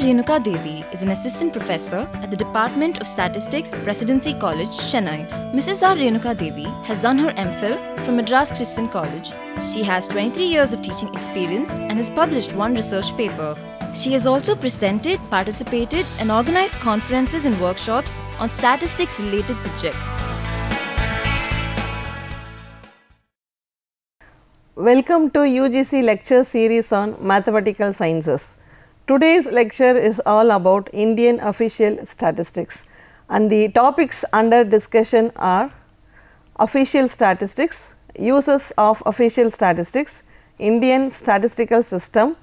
Renuka Devi is an assistant professor at the Department of Statistics, Presidency College, Chennai. Mrs. R. Renuka Devi has done her MPhil from Madras Christian College. She has 23 years of teaching experience and has published one research paper. She has also presented, participated, and organized conferences and workshops on statistics-related subjects. Welcome to UGC lecture series on mathematical sciences. Today's lecture is all about Indian official statistics, and the topics under discussion are official statistics, uses of official statistics, Indian statistical system,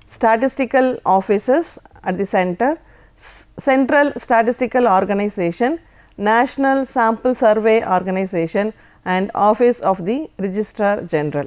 statistical offices at the center, Central Statistical Organization, National Sample Survey Organization, and Office of the Registrar General.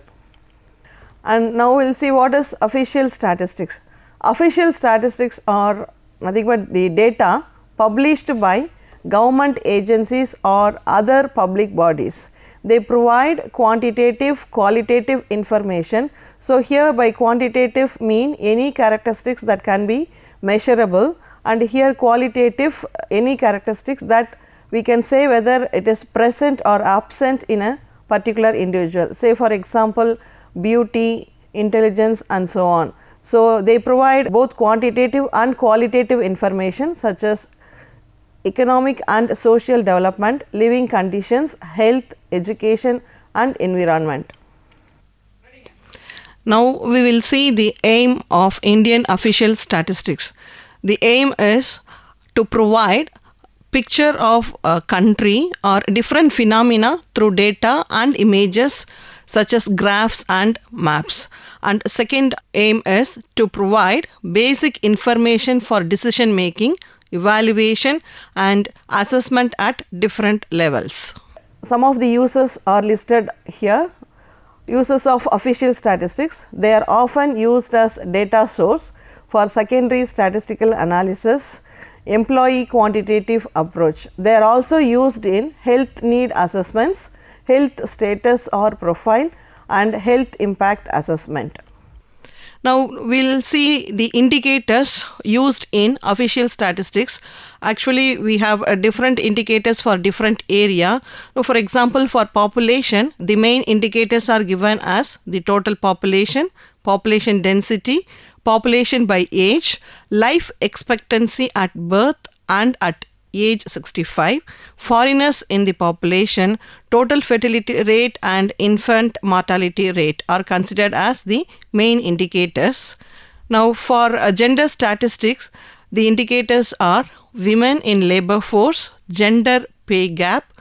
And now we will see what is official statistics. Official statistics are nothing but the data published by government agencies or other public bodies. They provide quantitative, qualitative information. So, here by quantitative mean any characteristics that can be measurable, and here qualitative any characteristics that we can say whether it is present or absent in a particular individual. Say for example, beauty, intelligence and so on. So, they provide both quantitative and qualitative information such as economic and social development, living conditions, health, education and environment. Now, we will see the aim of Indian official statistics. The aim is to provide picture of a country or different phenomena through data and images such as graphs and maps. And second aim is to provide basic information for decision making, evaluation and assessment at different levels. Some of the uses are listed here. Uses of official statistics: they are often used as data source for secondary statistical analysis, employee quantitative approach. They are also used in health need assessments, health status or profile and health impact assessment. Now, we will see the indicators used in official statistics. Actually, we have different indicators for different area. Now, for example, for population, the main indicators are given as the total population, population density, population by age, life expectancy at birth and at age 65, foreigners in the population, total fertility rate and infant mortality rate are considered as the main indicators. Now, for gender statistics, the indicators are women in labor force, gender pay gap.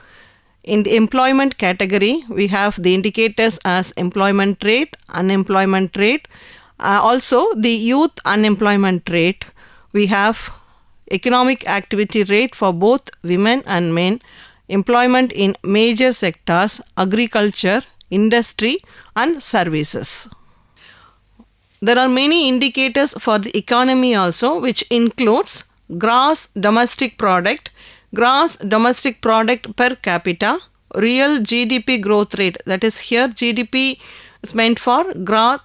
In the employment category, we have the indicators as employment rate, unemployment rate, also the youth unemployment rate. We have economic activity rate for both women and men, employment in major sectors, agriculture, industry and services. There are many indicators for the economy also, which includes gross domestic product, gross domestic product per capita, real GDP growth rate, that is here GDP is meant for gross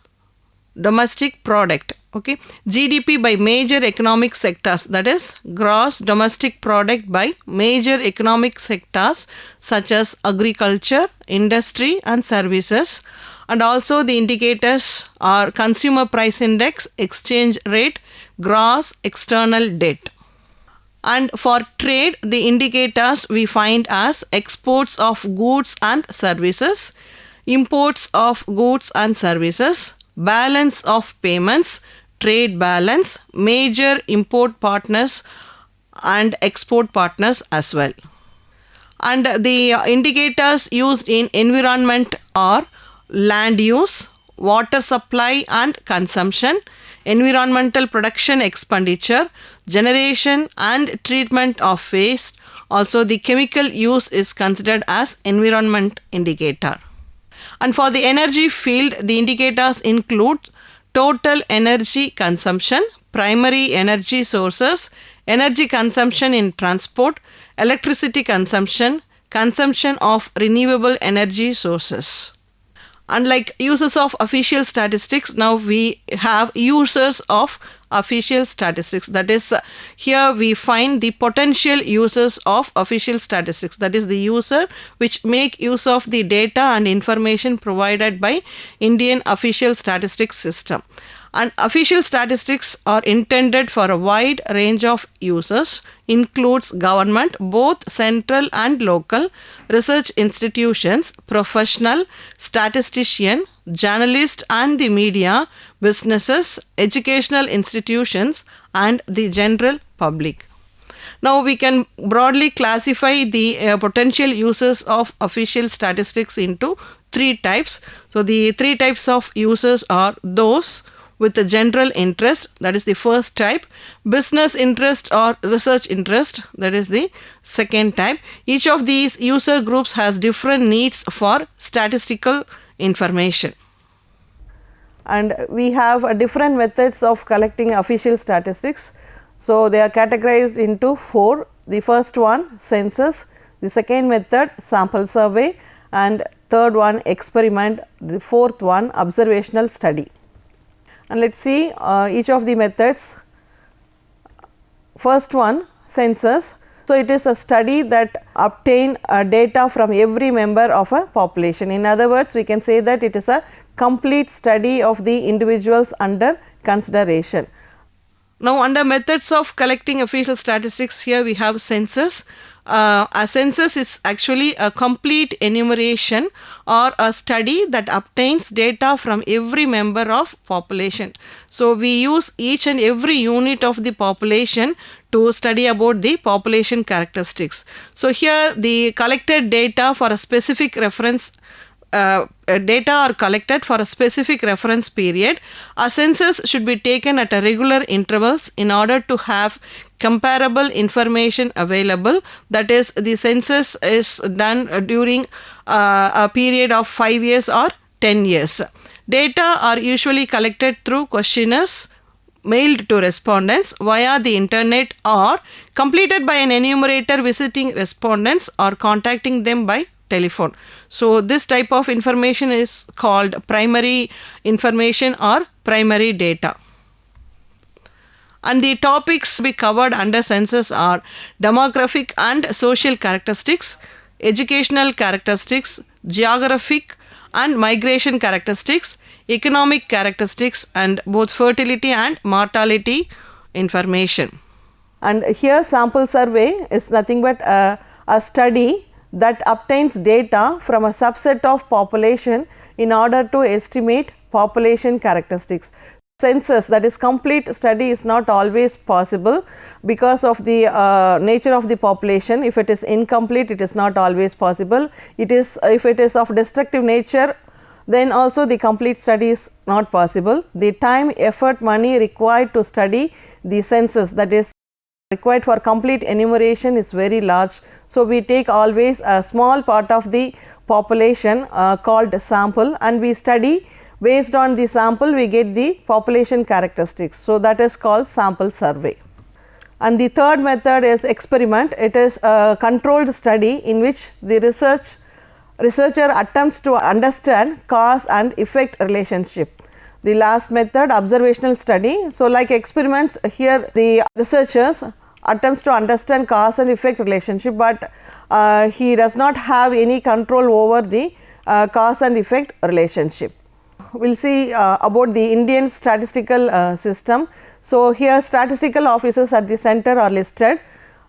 domestic product. Okay, GDP by major economic sectors, that is gross domestic product by major economic sectors such as agriculture, industry and services. And also the indicators are consumer price index, exchange rate, gross external debt. And for trade, the indicators we find as exports of goods and services, imports of goods and services, balance of payments, trade balance, major import partners and export partners as well. And the indicators used in environment are land use, water supply and consumption, environmental production expenditure, generation and treatment of waste. Also, the chemical use is considered as environment indicator. And for the energy field, the indicators include total energy consumption, primary energy sources, energy consumption in transport, electricity consumption, consumption of renewable energy sources. Unlike uses of official statistics, now we have users of official statistics. That is, here we find the potential users of official statistics. That is the user which make use of the data and information provided by Indian official statistics system. And official statistics are intended for a wide range of users, includes government, both central and local, research institutions, professional, statistician, journalist and the media, businesses, educational institutions and the general public. Now we can broadly classify the potential users of official statistics into three types. So the three types of users are those with a general interest, that is the first type, business interest or research interest, that is the second type. Each of these user groups has different needs for statistical information. And we have different methods of collecting official statistics. So they are categorized into four. The first one, census; the second method, sample survey; and third one, experiment; the fourth one, observational study. And let us see each of the methods. First one, census. So it is a study that obtain data from every member of a population. In other words, we can say that it is a complete study of the individuals under consideration. Now under methods of collecting official statistics, here we have census. A census is actually a complete enumeration or a study that obtains data from every member of population. So we use each and every unit of the population to study about the population characteristics. So here the collected data for a specific reference data are collected for a specific reference period. A census should be taken at a regular intervals in order to have comparable information available. That is, the census is done during a period of 5 years or 10 years. Data are usually collected through questionnaires mailed to respondents via the internet or completed by an enumerator visiting respondents or contacting them by telephone. So this type of information is called primary information or primary data. And the topics to be covered under census are demographic and social characteristics, educational characteristics, geographic and migration characteristics, economic characteristics, and both fertility and mortality information. And here sample survey is nothing but a study that obtains data from a subset of population in order to estimate population characteristics. Census, that is complete study, is not always possible because of the nature of the population. If it is incomplete, it is not always possible. It is, if it is of destructive nature, then also the complete study is not possible. The time, effort, money required to study the census, that is required for complete enumeration, is very large. So we take always a small part of the population called sample, and we study based on the sample we get the population characteristics. So that is called sample survey. And the third method is experiment. It is a controlled study in which the researcher attempts to understand cause and effect relationship. The last method, observational study. So like experiments, here the researchers attempts to understand cause and effect relationship, but he does not have any control over the cause and effect relationship. We will see about the Indian statistical system. So here statistical offices at the center are listed: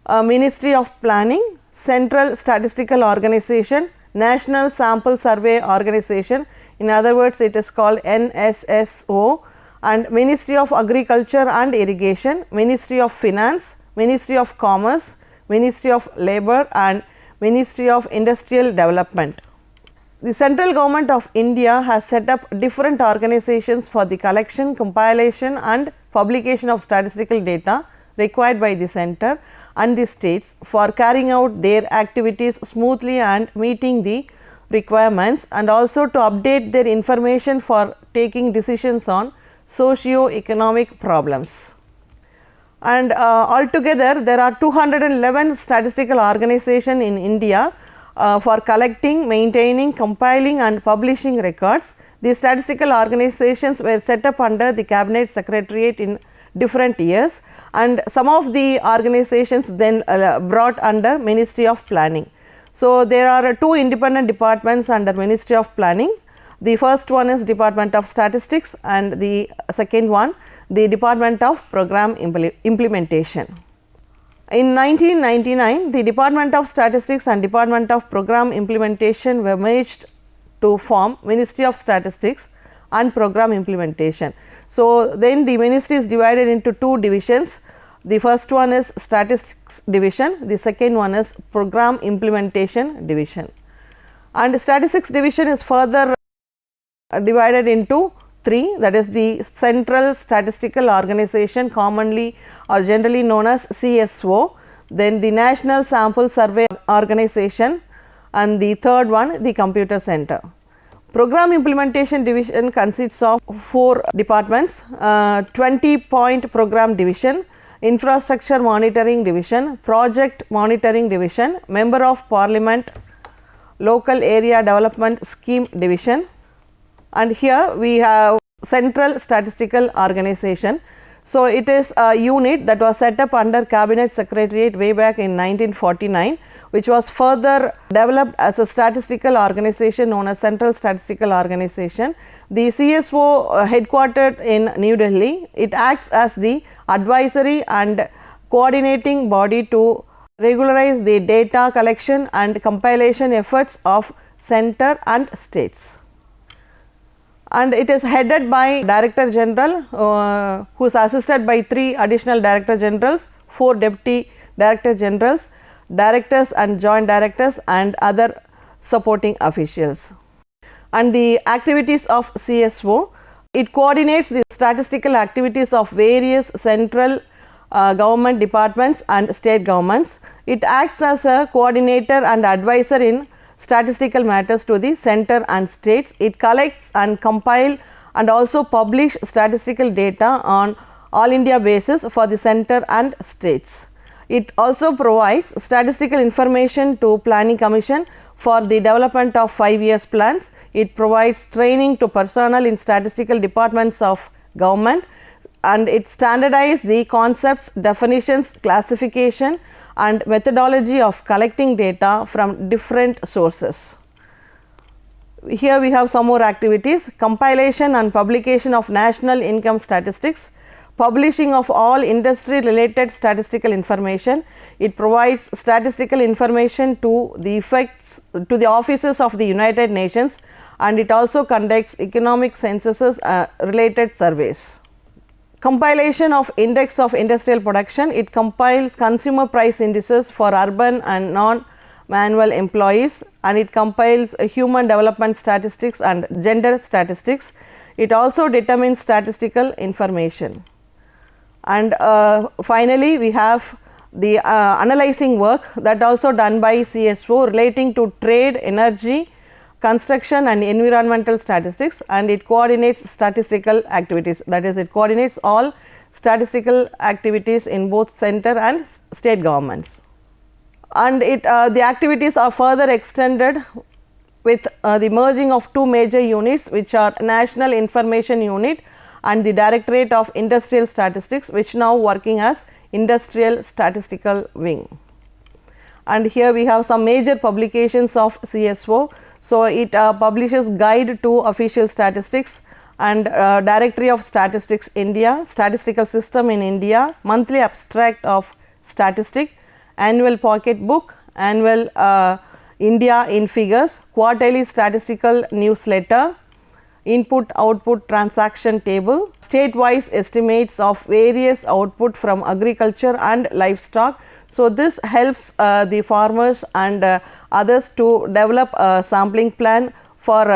Ministry of Planning, Central Statistical Organization, National Sample Survey Organization, in other words it is called NSSO, and Ministry of Agriculture and Irrigation, Ministry of Finance, Ministry of Commerce, Ministry of Labour and Ministry of Industrial Development. The central government of India has set up different organizations for the collection, compilation and publication of statistical data required by the center and the states for carrying out their activities smoothly and meeting the requirements, and also to update their information for taking decisions on socio-economic problems. And altogether there are 211 statistical organizations in India for collecting, maintaining, compiling and publishing records. These statistical organizations were set up under the Cabinet Secretariat in different years, and some of the organizations then brought under Ministry of Planning. So, there are two independent departments under Ministry of Planning. The first one is Department of Statistics and the second one the Department of Program Implementation. In 1999, the Department of Statistics and Department of Program Implementation were merged to form Ministry of Statistics and Program Implementation. So, then the ministry is divided into two divisions. The first one is Statistics Division, the second one is Program Implementation Division. And Statistics Division is further divided into three, that is the Central Statistical Organization, commonly or generally known as CSO, then the National Sample Survey Organization, and the third one the Computer Center. Program Implementation Division consists of 4 departments, 20-point Program Division, Infrastructure Monitoring Division, Project Monitoring Division, Member of Parliament, Local Area Development Scheme Division, and here we have Central Statistical Organization. So, it is a unit that was set up under Cabinet Secretariat way back in 1949, which was further developed as a statistical organization known as Central Statistical Organization. The CSO headquartered in New Delhi, it acts as the advisory and coordinating body to regularize the data collection and compilation efforts of center and states. And it is headed by Director General, who is assisted by 3 additional Director Generals, 4 Deputy Director Generals, Directors and Joint Directors, and other supporting officials. And the activities of CSO, it coordinates the statistical activities of various central government departments and state governments. It acts as a coordinator and advisor in statistical matters to the center and states. It collects and compile and also publish statistical data on all India basis for the center and states. It also provides statistical information to Planning Commission for the development of 5 years plans. It provides training to personnel in statistical departments of government, and it standardizes the concepts, definitions, classification and methodology of collecting data from different sources. Here we have some more activities: compilation and publication of national income statistics, publishing of all industry related statistical information. It provides statistical information to the offices of the United Nations, and it also conducts economic censuses related surveys. Compilation of index of industrial production, it compiles consumer price indices for urban and non-manual employees, and it compiles human development statistics and gender statistics. It also determines statistical information. And finally, we have the analyzing work that also done by CSO relating to trade, energy, construction and environmental statistics, and it coordinates statistical activities, that is, it coordinates all statistical activities in both center and state governments. And the activities are further extended with the merging of 2 major units, which are National Information Unit and the Directorate of Industrial Statistics, which now working as Industrial Statistical Wing. And here we have some major publications of CSO. So, it publishes Guide to Official Statistics and Directory of Statistics India, Statistical System in India, Monthly Abstract of Statistic, Annual Pocket Book, Annual India in Figures, Quarterly Statistical Newsletter, Input Output Transaction Table, state-wise estimates of various output from agriculture and livestock. So, this helps the farmers and others to develop a sampling plan for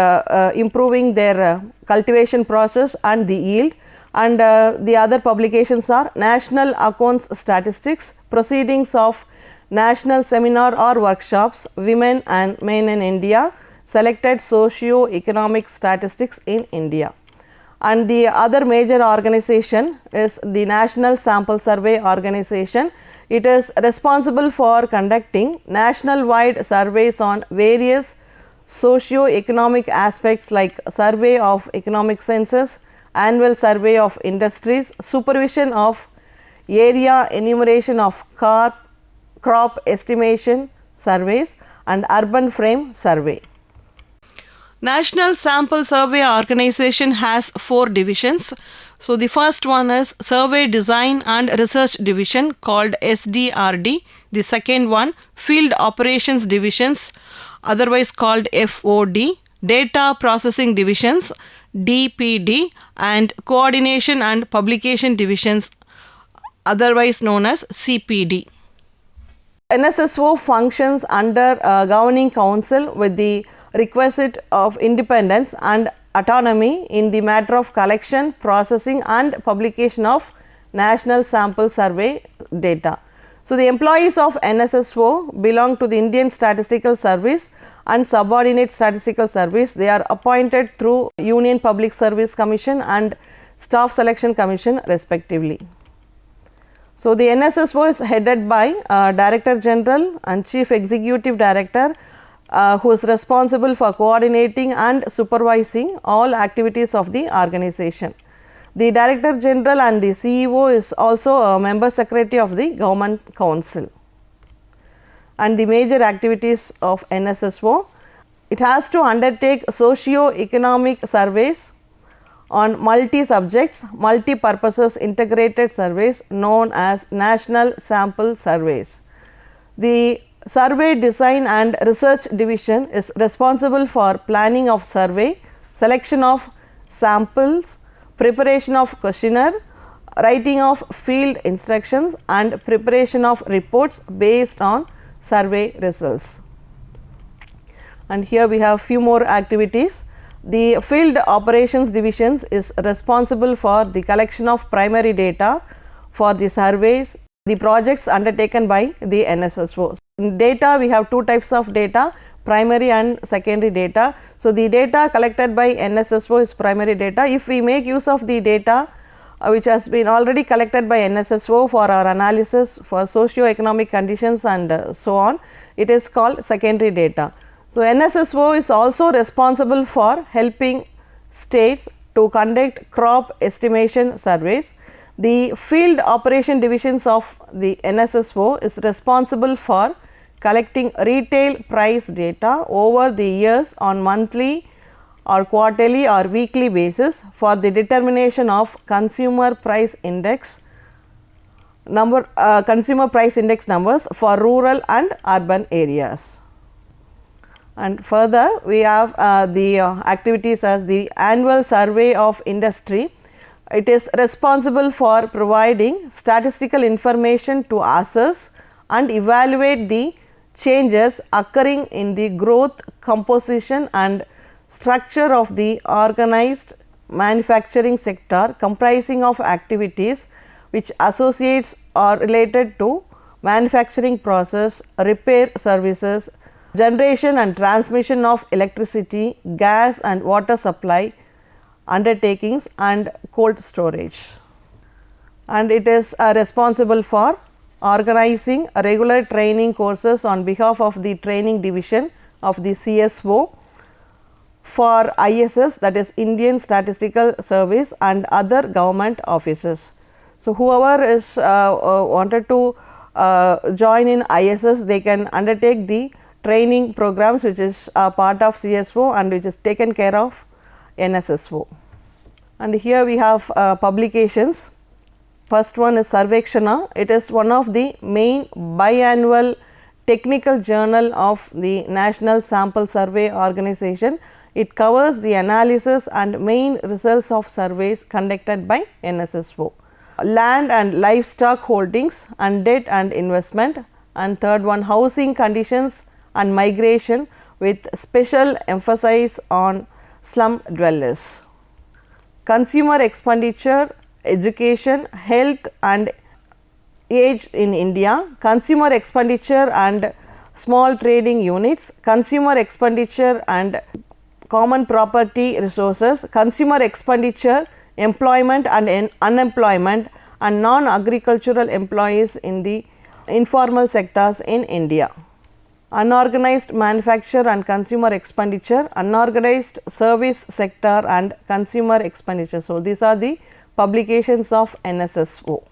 improving their cultivation process and the yield. And the other publications are National Accounts Statistics, Proceedings of National Seminar or Workshops, Women and Men in India, Selected Socio-Economic Statistics in India. And the other major organization is the National Sample Survey Organization. It is responsible for conducting national-wide surveys on various socio-economic aspects like survey of economic census, annual survey of industries, supervision of area enumeration of crop estimation surveys and urban frame survey. National Sample Survey Organization has 4 divisions. So the first one is Survey Design and Research Division called SDRD. The second one Field Operations Divisions, otherwise called FOD, Data Processing Divisions DPD, and Coordination and Publication Divisions, otherwise known as CPD. NSSO functions under a governing council with the requisite of independence and autonomy in the matter of collection, processing and publication of national sample survey data. So, the employees of NSSO belong to the Indian Statistical Service and Subordinate Statistical Service. They are appointed through Union Public Service Commission and Staff Selection Commission respectively. So, the NSSO is headed by Director General and Chief Executive Director who is responsible for coordinating and supervising all activities of the organization. The Director General and the CEO is also a member secretary of the Government Council. And the major activities of NSSO, it has to undertake socio-economic surveys on multi-subjects, multi-purposes integrated surveys known as national sample surveys. The Survey Design and Research Division is responsible for planning of survey, selection of samples, preparation of questionnaire, writing of field instructions and preparation of reports based on survey results. And here we have few more activities. The Field Operations Division is responsible for the collection of primary data for the surveys, the projects undertaken by the NSSO. In data, we have two types of data, primary and secondary data. So, the data collected by NSSO is primary data. If we make use of the data which has been already collected by NSSO for our analysis for socio-economic conditions and so on, it is called secondary data. So, NSSO is also responsible for helping states to conduct crop estimation surveys. The Field Operation Divisions of the NSSO is responsible for collecting retail price data over the years on monthly or quarterly or weekly basis for the determination of consumer price index numbers for rural and urban areas. And further we have the activities as the annual survey of industry. It is responsible for providing statistical information to assess and evaluate the changes occurring in the growth, composition and structure of the organized manufacturing sector comprising of activities which associates or related to manufacturing process, repair services, generation and transmission of electricity, gas and water supply undertakings and cold storage. And it is responsible for organizing regular training courses on behalf of the training division of the CSO for ISS, that is Indian Statistical Service, and other government offices. So, whoever is wanted to join in ISS, they can undertake the training programs which is part of CSO and which is taken care of NSSO. And here we have publications. First one is Sarvekshana. It is one of the main biannual technical journal of the National Sample Survey Organization. It covers the analysis and main results of surveys conducted by NSSO. Land and livestock holdings and debt and investment, and third one housing conditions and migration with special emphasis on slum dwellers. Consumer expenditure, education, health and age in India, consumer expenditure and small trading units, consumer expenditure and common property resources, consumer expenditure, employment and unemployment and non-agricultural employees in the informal sectors in India. unorganized manufacture and consumer expenditure, unorganized service sector and consumer expenditure. So, these are the publications of NSSO.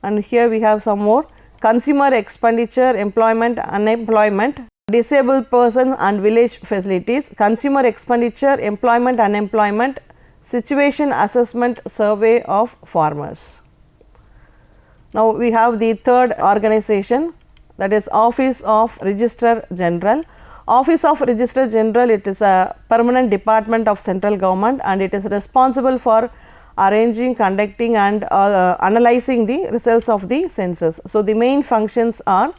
And here we have some more: consumer expenditure, employment, unemployment, disabled persons and village facilities, consumer expenditure, employment, unemployment, situation assessment survey of farmers. Now, we have the third organization, that is Office of Registrar General. Office of Registrar General, it is a permanent department of central government and it is responsible for arranging, conducting and analyzing the results of the census. So, the main functions are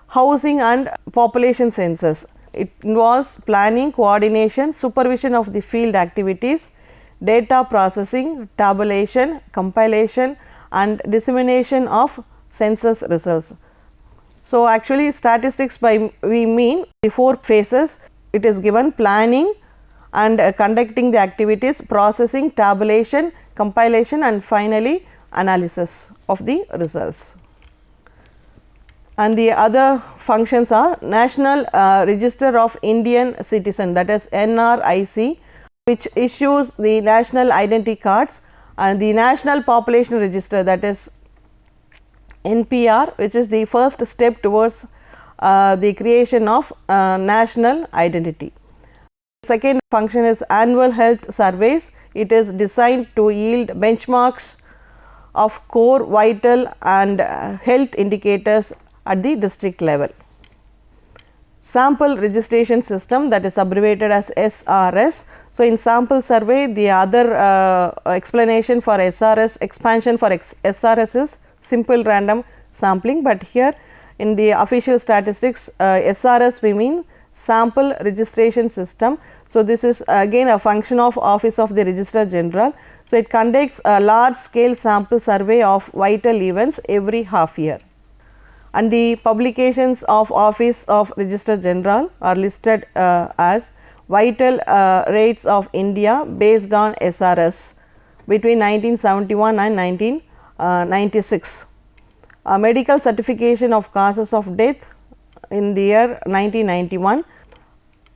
housing and population census. It involves planning, coordination, supervision of the field activities, data processing, tabulation, compilation and dissemination of census results. So, actually statistics by we mean the 4 phases. It is given: planning and conducting the activities, processing, tabulation, compilation and finally analysis of the results. And the other functions are National Register of Indian Citizen, that is NRIC, which issues the national identity cards, and the National Population Register, that is NPR, which is the first step towards the creation of national identity. Second function is annual health surveys. It is designed to yield benchmarks of core, vital and health indicators at the district level. Sample registration system, that is abbreviated as SRS. So, in sample survey, the other explanation for SRS, expansion for SRS is simple random sampling, but here in the official statistics SRS we mean sample registration system. So, this is again a function of Office of the Registrar General. So, it conducts a large scale sample survey of vital events every half year, and the publications of Office of Registrar General are listed as vital rates of India based on SRS between 1971 and 1996. Medical certification of causes of death in the year 1991,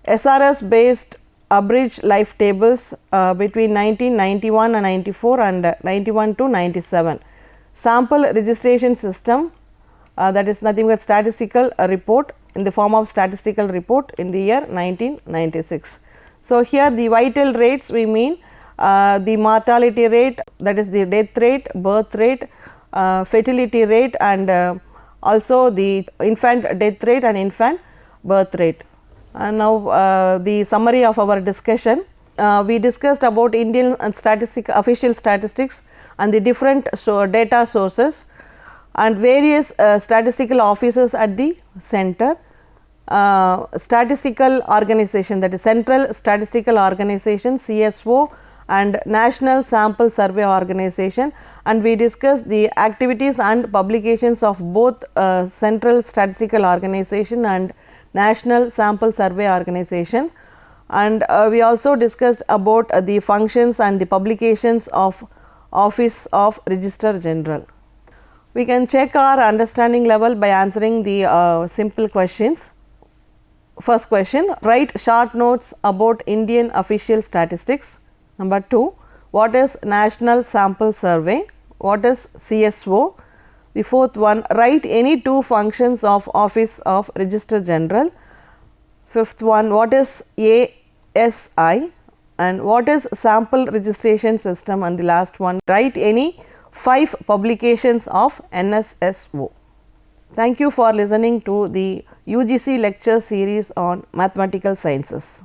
SRS based abridged life tables between 1991 and 94 and 91 to 97. Sample registration system, that is nothing but statistical report in the form of statistical report in the year 1996. So, here the vital rates we mean the mortality rate, that is the death rate, birth rate, fertility rate and also the infant death rate and infant birth rate. And now the summary of our discussion. We discussed about Indian official statistics and the different data sources and various statistical offices at the center, statistical organization, that is Central Statistical Organization CSO and National Sample Survey Organization, and we discussed the activities and publications of both Central Statistical Organization and National Sample Survey Organization, and we also discussed about the functions and the publications of Office of Registrar General. We can check our understanding level by answering the simple questions. First question: write short notes about Indian official statistics. Number 2, what is National Sample Survey? What is CSO? The fourth one, write any 2 functions of Office of Registrar General. Fifth one, what is ASI and what is Sample Registration System? And the last one, write any 5 publications of NSSO. Thank you for listening to the UGC lecture series on mathematical sciences.